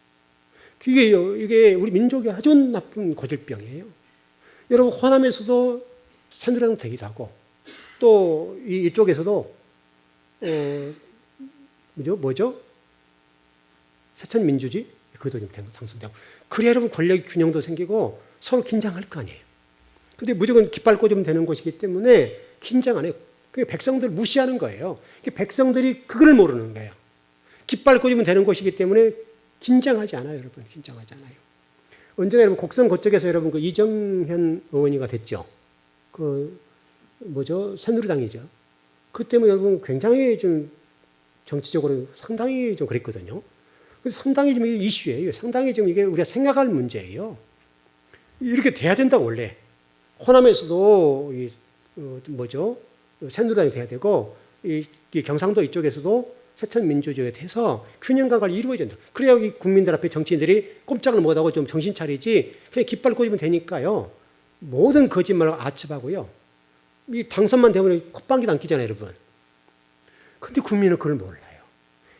이게 우리 민족의 아주 나쁜 고질병이에요. 여러분 호남에서도 새누리당 되기도 하고 또 이쪽에서도 뭐죠? 새천민주주의? 그것도 좀 당선되고. 그래야 여러분 권력 균형도 생기고 서로 긴장할 거 아니에요. 근데 무조건 깃발 꽂으면 되는 곳이기 때문에 긴장 안 해요. 그게 백성들 무시하는 거예요. 백성들이 그걸 모르는 거예요. 깃발 꽂으면 되는 곳이기 때문에 긴장하지 않아요, 여러분. 긴장하지 않아요. 언젠가 여러분 곡성 그쪽에서 여러분 그 이정현 의원이가 됐죠. 새누리당이죠. 그 때문에 여러분 굉장히 좀 정치적으로 상당히 좀 그랬거든요. 그래서 상당히 좀 이슈예요. 상당히 좀 이게 우리가 생각할 문제예요. 이렇게 돼야 된다고 원래. 호남에서도 새누리당이 돼야 되고 이 경상도 이쪽에서도 새천민주주의에 대해서 균형 감각을 이루어야 된다. 그래야 이 국민들 앞에 정치인들이 꼼짝을 못하고 좀 정신 차리지 그냥 깃발 꽂으면 되니까요. 모든 거짓말을 아첩하고요. 이 당선만 되면 콧방귀도 안 끼잖아요, 여러분. 근데 국민은 그걸 몰라요.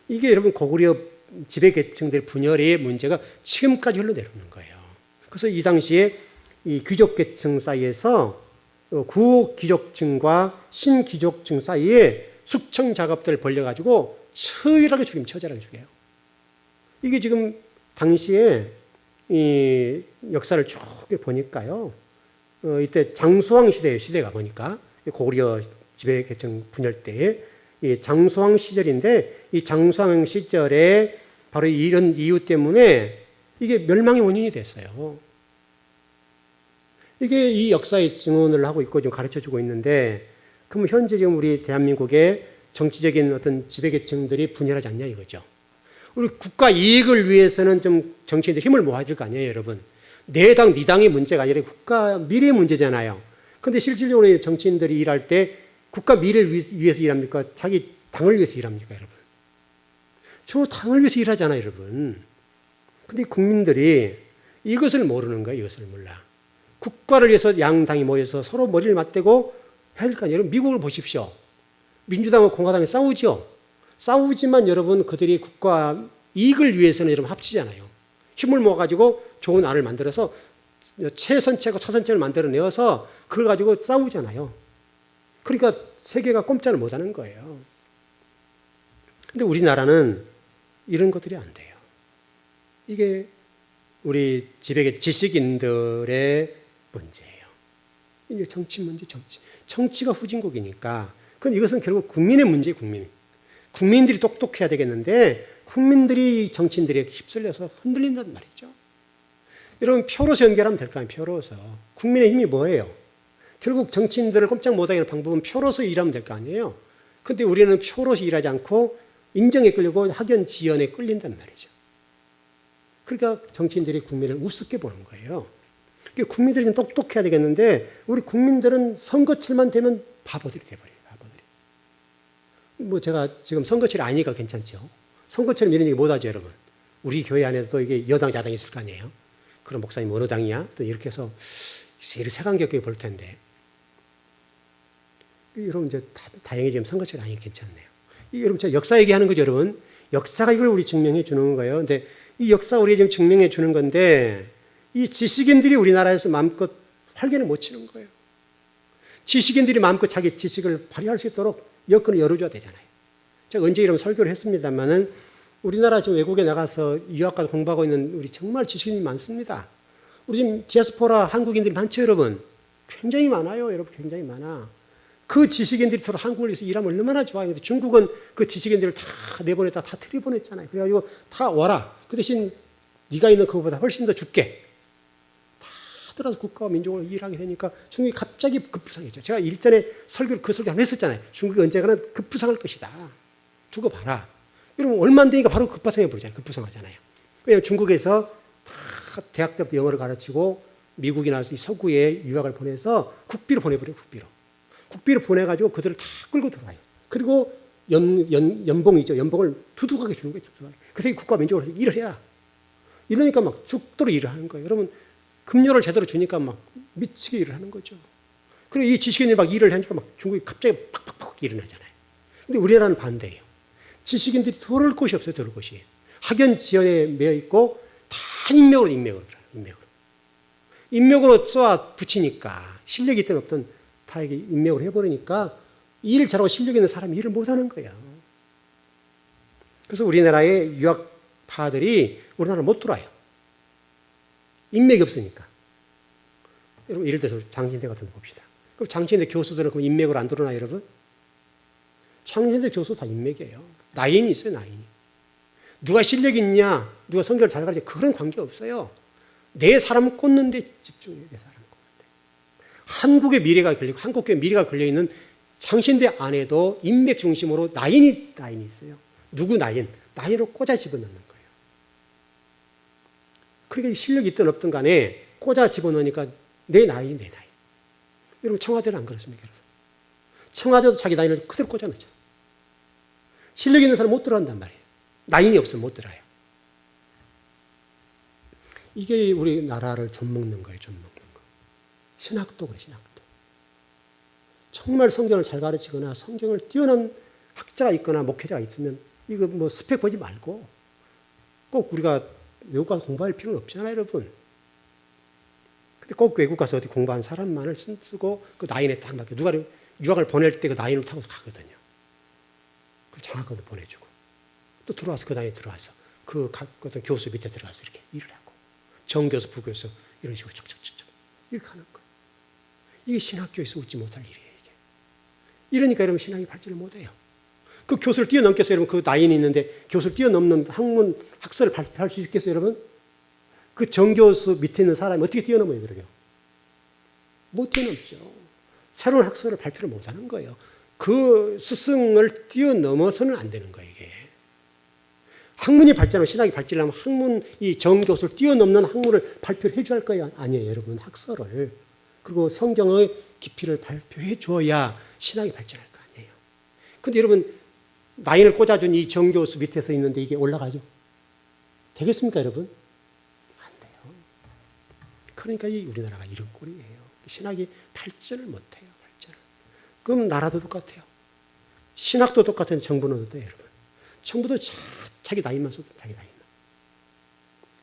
이게 여러분 고구려 지배계층들 분열의 문제가 지금까지 흘러내려오는 거예요. 그래서 이 당시에 이 귀족계층 사이에서 구귀족층과 신귀족층 사이에 숙청 작업들을 벌려가지고 처절하게 죽여요. 이게 지금 당시에 이 역사를 쭉 보니까요. 이때 장수왕 시대가 보니까 고구려 지배계층 분열 때에 이 장수왕 시절인데 이 장수왕 시절에 바로 이런 이유 때문에 이게 멸망의 원인이 됐어요. 이게 이 역사의 증언을 하고 있고 좀 가르쳐 주고 있는데 그럼 현재 지금 우리 대한민국의 정치적인 어떤 지배계층들이 분열하지 않냐 이거죠. 우리 국가 이익을 위해서는 좀 정치인들 힘을 모아야 될 거 아니에요, 여러분. 내 당, 네 당의 문제가 아니라 국가 미래의 문제잖아요. 그런데 실질적으로 정치인들이 일할 때 국가 미래를 위해서 일합니까? 자기 당을 위해서 일합니까, 여러분? 주로 당을 위해서 일하잖아요, 여러분. 근데 국민들이 이것을 모르는 거예요, 이것을 몰라. 국가를 위해서 양당이 모여서 서로 머리를 맞대고 해야 될 거 아니에요. 여러분, 미국을 보십시오. 민주당과 공화당이 싸우죠. 싸우지만 여러분 그들이 국가 이익을 위해서는 여러분 합치잖아요. 힘을 모아가지고 좋은 안을 만들어서 최선책과 차선책을 만들어내어서 그걸 가지고 싸우잖아요. 그러니까 세계가 꼼짝을 못하는 거예요. 근데 우리나라는 이런 것들이 안 돼요. 이게 우리 지배계 지식인들의 문제예요. 이제 정치 문제, 정치가 후진국이니까. 그럼 이것은 결국 국민의 문제예요, 국민들이 똑똑해야 되겠는데 국민들이 정치인들에 휩쓸려서 흔들린단 말이죠. 여러분 표로서 연결하면 될 거 아니에요, 표로서. 국민의 힘이 뭐예요? 결국 정치인들을 꼼짝 못하게 하는 방법은 표로서 일하면 될 거 아니에요. 그런데 우리는 표로서 일하지 않고 인정에 끌리고 학연 지연에 끌린단 말이죠. 그러니까 정치인들이 국민을 우습게 보는 거예요. 그러니까 국민들이 좀 똑똑해야 되겠는데 우리 국민들은 선거철만 되면 바보들이 돼버려요. 제가 지금 선거철이 아니니까 괜찮죠. 선거철 이런 얘기 못하죠, 여러분. 우리 교회 안에도 이게 여당, 야당이 있을 거 아니에요. 그럼 목사님 어느 당이야? 또 이렇게 해서 이렇게 색안겹게 볼 텐데. 여러분 이제 다행히 지금 선거철이 아니니까 괜찮네요. 여러분 제가 역사 얘기하는 거죠, 여러분. 역사가 이걸 우리 증명해 주는 거예요. 근데 이 역사 우리 지금 증명해 주는 건데 이 지식인들이 우리나라에서 마음껏 활개를 못 치는 거예요. 지식인들이 마음껏 자기 지식을 발휘할 수 있도록 여건을 열어줘야 되잖아요. 제가 언제 이런 설교를 했습니다만은 우리나라 지금 외국에 나가서 유학가서 공부하고 있는 우리 정말 지식인이 많습니다. 우리 지금 디아스포라 한국인들이 많죠, 여러분. 굉장히 많아요, 여러분. 굉장히 많아. 그 지식인들이 서로 한국을 위해서 일하면 얼마나 좋아요. 근데 중국은 그 지식인들을 다 내보냈다, 다 들여보냈잖아요. 그래가지고 다 와라. 그 대신 네가 있는 그거보다 훨씬 더 줄게. 들어서 국가와 민족으로 일하게 되니까 중국이 갑자기 급부상했죠. 제가 일전에 그 설교 한번 했었잖아요. 중국이 언젠가는 급부상할 것이다. 두고 봐라. 여러분 얼마 안 되니까 바로 급부상해 버리잖아요. 급부상하잖아요. 왜냐하면 중국에서 다 대학 때부터 영어를 가르치고 미국이나 서구에 유학을 보내서 국비로 보내버려요. 국비로 보내가지고 그들을 다 끌고 들어가요. 그리고 연봉이죠. 연봉을 두둑하게 주는 거예요. 그래서 국가와 민족으로 일을 해라. 이러니까 막 죽도록 일을 하는 거예요. 여러분 급료를 제대로 주니까 막 미치게 일을 하는 거죠. 그리고 이 지식인이 막 일을 하니까 막 중국이 갑자기 팍팍팍 일어나잖아요. 근데 우리나라는 반대예요. 지식인들이 들을 곳이 없어요, 들을 곳이. 학연 지연에 매여 있고 다 인맥으로 쏘아 붙이니까 실력이 있든 없든 다 이게 인맥으로 해버리니까 일을 잘하고 실력 있는 사람이 일을 못하는 거예요. 그래서 우리나라의 유학파들이 우리나라를 못 들어와요. 인맥이 없으니까. 여러분, 예를 들어서 장신대 같은 거 봅시다. 그럼 장신대 교수들은 그럼 인맥으로 안 들어오나요, 여러분? 장신대 교수 다 인맥이에요. 라인이 있어요, 라인이. 누가 실력이 있냐, 누가 성경을 잘 가르쳐, 그런 관계 없어요. 내 사람 꽂는 데 집중해요, 내 사람 꽂는 데. 한국의 미래가 걸리고, 한국의 미래가 걸려있는 장신대 안에도 인맥 중심으로 라인이 있어요. 누구 라인? 라인으로 꽂아 집어넣는 거예요. 그러니까 실력이 있든 없든 간에 꽂아 집어넣으니까 내 라인이 내 라인. 여러분, 청와대는 안 그렇습니까? 여러분? 청와대도 자기 라인을 그대로 꽂아 넣잖아요. 실력 있는 사람 못 들어간단 말이에요. 라인이 없으면 못 들어요. 이게 우리나라를 좀먹는 거예요, 좀먹는 거. 신학도 그래, 신학도. 정말 성경을 잘 가르치거나 성경을 뛰어난 학자가 있거나 목회자가 있으면 이거 뭐 스펙 보지 말고 꼭 우리가 외국 가서 공부할 필요는 없잖아요, 여러분. 근데 꼭 외국 가서 어디 공부한 사람만을 쓰고 그 라인에 딱 맞게 누가 유학을 보낼 때 그 라인을 타고 가거든요. 그 장학금도 보내주고 또 들어와서 그 라인에 들어와서 그 어떤 교수 밑에 들어가서 이렇게 일을 하고 정교수, 부교수 이런 식으로 척척척척 이렇게 하는 거예요. 이게 신학교에서 웃지 못할 일이에요. 이게. 이러니까 여러분 신학이 발전을 못해요. 그 교수를 뛰어넘겠어요, 여러분? 그 라인이 있는데 교수를 뛰어넘는 학문, 학설을 발표할 수 있겠어요, 여러분? 그 정교수 밑에 있는 사람이 어떻게 뛰어넘어요, 그러요? 못 뛰어넘죠. 새로운 학설을 발표를 못 하는 거예요. 그 스승을 뛰어넘어서는 안 되는 거예요, 이게. 학문이 발전하고 신학이 발전하면 학문, 이 정교수를 뛰어넘는 학문을 발표를 해줘야 할 거예요, 아니에요, 여러분? 학설을. 그리고 성경의 깊이를 발표해 줘야 신학이 발전할 거 아니에요. 근데 여러분, 라인을 꽂아준 이 정교수 밑에서 있는데 이게 올라가죠? 되겠습니까, 여러분? 안 돼요. 그러니까 이 우리나라가 이런 꼴이에요. 신학이 발전을 못해요, 발전을. 그럼 나라도 똑같아요. 신학도 똑같은 정부는 어때요, 여러분? 정부도 자기 나이만 써도 자기 나이만.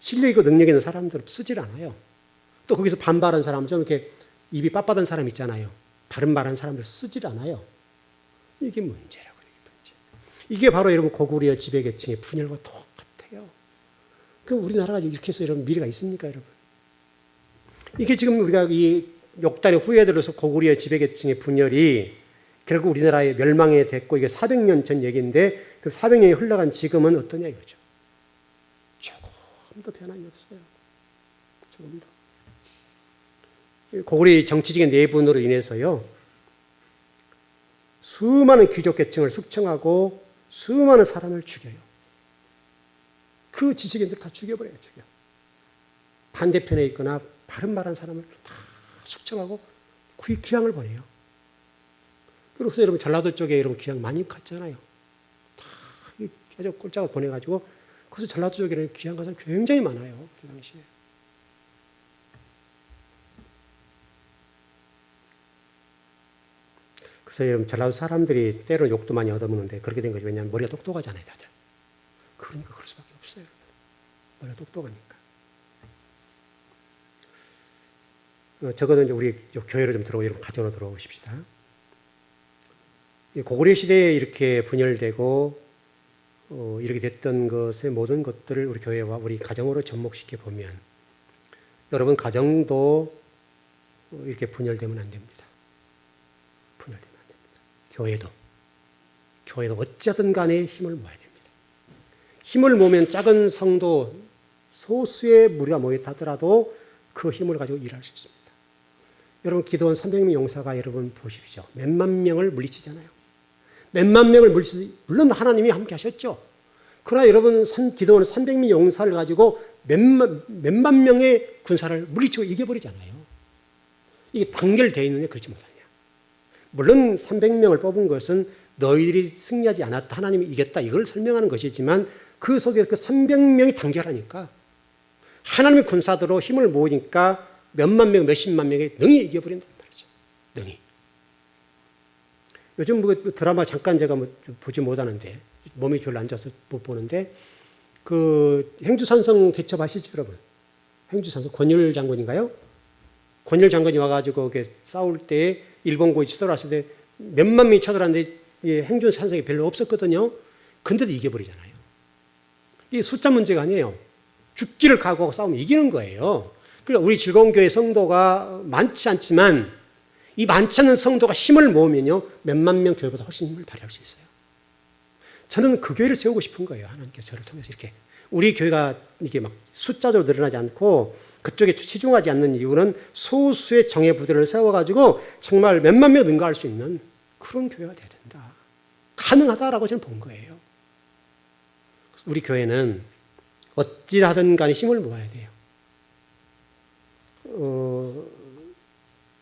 실력 있고 능력 있는 사람들은 쓰질 않아요. 또 거기서 반발한 사람, 좀 이렇게 입이 빳빳한 사람 있잖아요. 바른 말하는 사람들 쓰질 않아요. 이게 문제라고. 이게 바로 여러분 고구려 지배계층의 분열과 똑같아요. 그럼 우리나라가 이렇게 해서 이런 미래가 있습니까, 여러분? 이게 지금 우리가 이 욕단의 후에 들어서 고구려 지배계층의 분열이 결국 우리나라의 멸망에 됐고 이게 400년 전 얘기인데 그 400년이 흘러간 지금은 어떠냐 이거죠. 조금 더 변함이 없어요. 조금 더. 고구려의 정치적인 내분으로 인해서요. 수많은 귀족계층을 숙청하고 수많은 사람을 죽여요. 그 지식인들 다 죽여버려요, 죽여. 반대편에 있거나 바른 말한 사람을 다 숙청하고 귀향을 보내요. 그래서 여러분 전라도 쪽에 여러분 귀향 많이 갔잖아요. 다 아주 꼴짝을 보내가지고 그래서 전라도 쪽에는 귀향 가서 굉장히 많아요, 그 당시에. 그래서 여러분 전라도 사람들이 때로 욕도 많이 얻어먹는데 그렇게 된 거죠. 왜냐하면 머리가 똑똑하잖아요, 다들. 그러니까 그럴 수밖에 없어요, 여러분. 머리가 똑똑하니까. 적어도 이제 우리 교회로 좀 들어오고 여러분 가정으로 들어오십시다. 고구려 시대에 이렇게 분열되고 이렇게 됐던 것의 모든 것들을 우리 교회와 우리 가정으로 접목시켜 보면 여러분 가정도 이렇게 분열되면 안 됩니다. 분열되면 안 됩니다. 교회도 어찌하든 간에 힘을 모아야 됩니다. 힘을 모으면 작은 성도 소수의 무리가 모였다더라도 그 힘을 가지고 일할 수 있습니다. 여러분 기도원 300명 용사가 여러분 보십시오. 몇만 명을 물리치잖아요. 몇만 명을 물리치, 물론 하나님이 함께 하셨죠. 그러나 여러분 기도원 300명 용사를 가지고 몇만 명의 군사를 물리치고 이겨버리잖아요. 이게 단결되어 있느냐 그렇지 못하냐. 물론 300명을 뽑은 것은 너희들이 승리하지 않았다. 하나님이 이겼다. 이걸 설명하는 것이지만 그 속에 그 300명이 단결하니까 하나님의 군사들로 힘을 모으니까 몇만 명, 몇십만 명이 능히 이겨버린단 말이죠. 능히. 요즘 뭐 드라마 잠깐 제가 뭐 보지 못하는데 몸이 별로 안 좋아서 못 보는데 그 행주산성 대첩 아시죠, 여러분? 행주산성 권율 장군인가요? 권율 장군이 와가지고 싸울 때 일본군이 쳐들어왔을 때 몇만 명이 쳐들어왔는데 행주산성이 별로 없었거든요. 근데도 이겨버리잖아요. 이게 숫자 문제가 아니에요. 죽기를 각오하고 싸우면 이기는 거예요. 그러니까 우리 즐거운 교회 성도가 많지 않지만 이 많지 않은 성도가 힘을 모으면요, 몇만 명 교회보다 훨씬 힘을 발휘할 수 있어요. 저는 그 교회를 세우고 싶은 거예요. 하나님께서 저를 통해서 이렇게. 우리 교회가 이게 막 숫자적으로 늘어나지 않고 그쪽에 치중하지 않는 이유는 소수의 정예 부대를 세워가지고 정말 몇만 명 능가할 수 있는 그런 교회가 돼야 된다. 가능하다라고 저는 본 거예요. 우리 교회는 어찌하든 간에 힘을 모아야 돼요.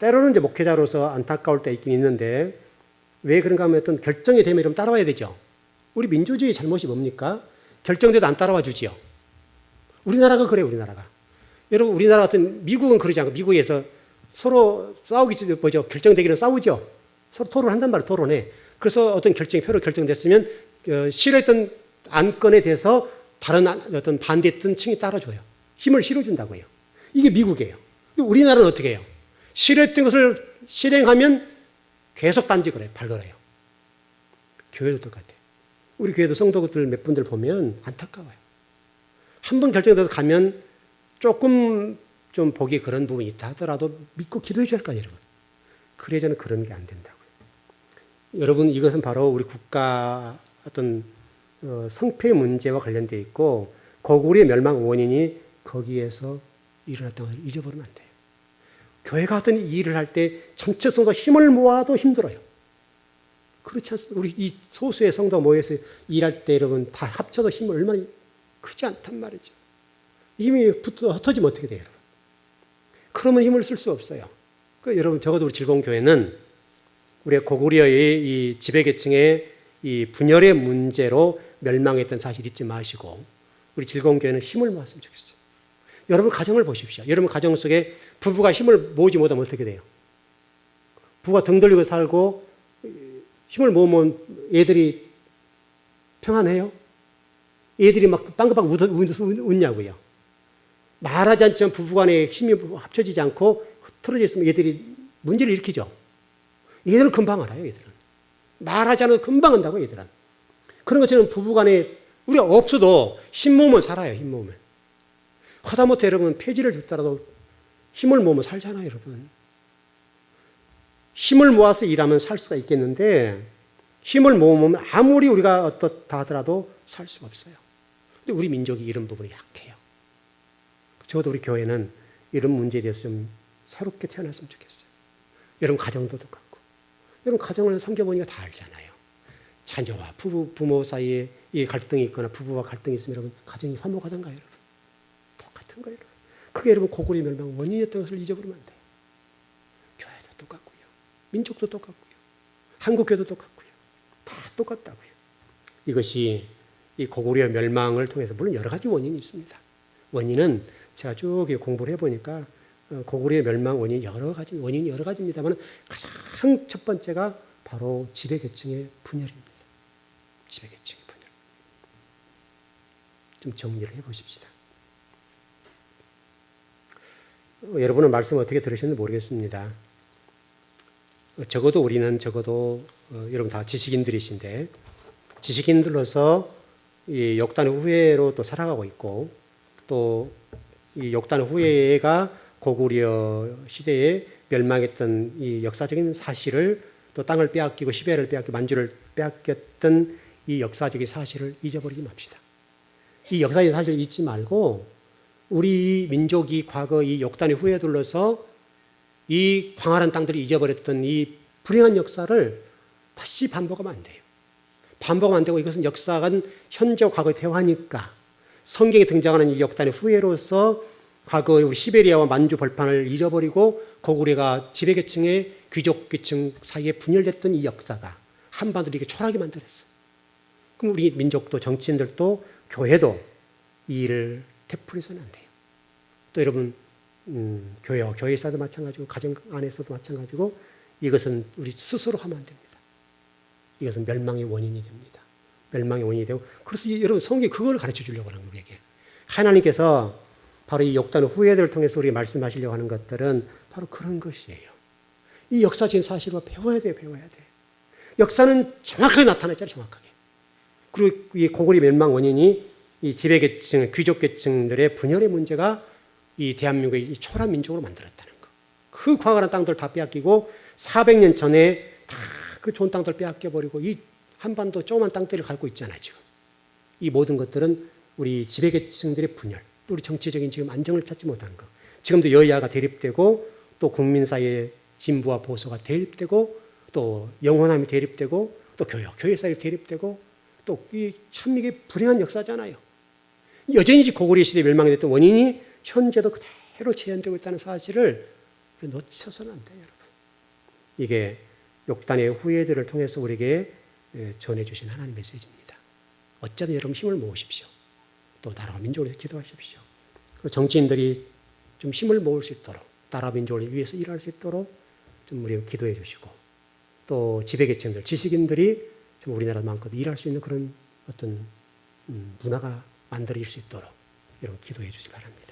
때로는 이제 목회자로서 안타까울 때 있긴 있는데 왜 그런가 하면 어떤 결정이 되면 좀 따라와야 되죠. 우리 민주주의 잘못이 뭡니까? 결정돼도 안 따라와 주지요. 우리나라가 그래요, 우리나라가. 여러분, 우리나라 같은 미국은 그러지 않고 미국에서 서로 싸우기 뭐죠? 결정되기는 싸우죠. 서로 토론한단 말이에요, 토론해. 그래서 어떤 결정이 표로 결정됐으면 싫어했던 안건에 대해서 다른 어떤 반대했던 층이 따라줘요. 힘을 실어준다고요. 이게 미국이에요. 우리나라는 어떻게 해요? 싫어했던 것을 실행하면 계속 단직을 해요. 발걸어요. 교회도 똑같아요. 우리 교회도 성도들 몇 분들 보면 안타까워요. 한 번 결정돼서 가면 조금 좀 보기 그런 부분이 있다 하더라도 믿고 기도해 줘야 할 거 아니에요, 여러분. 그래야 저는 그런 게 안 된다고요. 여러분, 이것은 바로 우리 국가 어떤 성패 문제와 관련되어 있고 고구려의 멸망 원인이 거기에서 일어났다는 것을 잊어버리면 안 돼요. 교회가 어떤 일을 할 때 전체 성도 힘을 모아도 힘들어요. 그렇지 않습니까? 우리 이 소수의 성도 모여서 일할 때 여러분 다 합쳐도 힘이 얼마나 크지 않단 말이죠. 힘이 흩어지면 어떻게 돼요, 여러분? 그러면 힘을 쓸 수 없어요. 그러니까 여러분, 적어도 우리 즐거운 교회는 우리가 고구려의 이 지배계층의 이 분열의 문제로 멸망했던 사실 잊지 마시고 우리 즐거운 교회는 힘을 모았으면 좋겠어요. 여러분 가정을 보십시오. 여러분 가정 속에 부부가 힘을 모으지 못하면 어떻게 돼요? 부부가 등 돌리고 살고 힘을 모으면 애들이 평안해요? 애들이 막 빵긋빵긋 웃냐고요. 말하지 않지만 부부간에 힘이 합쳐지지 않고 흐트러져 있으면 애들이 문제를 일으키죠. 얘들은 금방 알아요, 얘들은. 말하지 않아도 금방 한다고, 얘들은. 그런 것처럼 부부간에 우리가 없어도 힘 모으면 살아요, 힘 모으면. 하다못해 여러분 폐지를 죽더라도 힘을 모으면 살잖아요, 여러분. 힘을 모아서 일하면 살 수가 있겠는데 힘을 모으면 아무리 우리가 어떻다 하더라도 살 수가 없어요. 근데 우리 민족이 이런 부분이 약해요. 적어도 우리 교회는 이런 문제에 대해서 좀 새롭게 태어났으면 좋겠어요. 여러분 가정도 똑같고 여러분 가정을 섬겨보니까 다 알잖아요. 자녀와 부모 사이에 이 갈등이 있거나 부부와 갈등이 있으면 여러분 가정이 화목하던가요, 여러분? 똑같은 거예요, 여러분. 그게 여러분 고구려 멸망 원인이었던 것을 잊어버리면 안 돼요. 교회도 똑같고요. 민족도 똑같고요. 한국교도 똑같고요. 다 똑같다고요. 이것이 이 고구려 멸망을 통해서 물론 여러 가지 원인이 있습니다. 원인은 제가 쭉 공부를 해보니까 고구려 멸망 원인이 여러 가지입니다만 가장 첫 번째가 바로 지배계층의 분열입니다. 지배계층의 분열. 좀 정리를 해보십시다. 여러분은 말씀 어떻게 들으셨는지 모르겠습니다. 적어도 우리는 여러분 다 지식인들이신데 지식인들로서 이 역단 후예로 또 살아가고 있고 또 이 역단 후예가 고구려 시대에 멸망했던 이 역사적인 사실을 또 땅을 빼앗기고 시베리아를 빼앗기고 만주를 빼앗겼던 이 역사적인 사실을 잊어버리지 맙시다. 이 역사적인 사실을 잊지 말고 우리 민족이 과거 이 역단의 후예에 둘러서 이 광활한 땅들을 잊어버렸던 이 불행한 역사를 다시 반복하면 안 돼요. 반복하면 안 되고 이것은 역사가 현재와 과거의 대화니까 성경에 등장하는 이 역단의 후예로서 과거의 우리 시베리아와 만주 벌판을 잊어버리고 고구려가 지배계층의 귀족계층 사이에 분열됐던 이 역사가 한반도를 이렇게 초라하게 만들었어요. 그럼 우리 민족도 정치인들도 교회도 이 일을 되풀이해서는 안 돼요. 또 여러분 교회에서도 마찬가지고 가정 안에서도 마찬가지고 이것은 우리 스스로 하면 안 됩니다. 이것은 멸망의 원인이 됩니다. 멸망의 원인이 되고 그래서 여러분 성경이 그걸 가르쳐 주려고 하는 거예요. 우리에게. 하나님께서 바로 이 역단 후예들을 통해서 우리에게 말씀하시려고 하는 것들은 바로 그런 것이에요. 이 역사적인 사실을 배워야 돼요. 배워야 돼. 역사는 정확하게 나타났잖아요. 정확하게. 그리고 이 고구려 멸망 원인이 이 지배계층, 귀족계층들의 분열의 문제가 이 대한민국의 이 초라 민족으로 만들었다는 거. 그 광활한 땅들 다 빼앗기고 400년 전에 다 그 좋은 땅들 빼앗겨 버리고 이 한반도 조그만 땅들을 갖고 있잖아요, 지금. 이 모든 것들은 우리 지배계층들의 분열, 또 우리 정치적인 지금 안정을 찾지 못한 거. 지금도 여야가 대립되고 또 국민 사이에 진보와 보수가 대립되고 또 영원함이 대립되고 또 교회 사이에 대립되고 또 이 참 이게 불행한 역사잖아요. 여전히 고구려 시대 멸망이 됐던 원인이 현재도 그대로 재현되고 있다는 사실을 놓쳐서는 안 돼요, 여러분. 이게 욕단의 후예들을 통해서 우리에게 전해주신 하나님의 메시지입니다. 어쨌든 여러분 힘을 모으십시오. 또 나라와 민족을 위해서 기도하십시오. 정치인들이 좀 힘을 모을 수 있도록 나라 민족을 위해서 일할 수 있도록 좀 우리 기도해 주시고 또 지배계층들, 지식인들이 좀 우리나라만큼 일할 수 있는 그런 어떤 문화가 만들어질 수 있도록 여러분 기도해 주시기 바랍니다.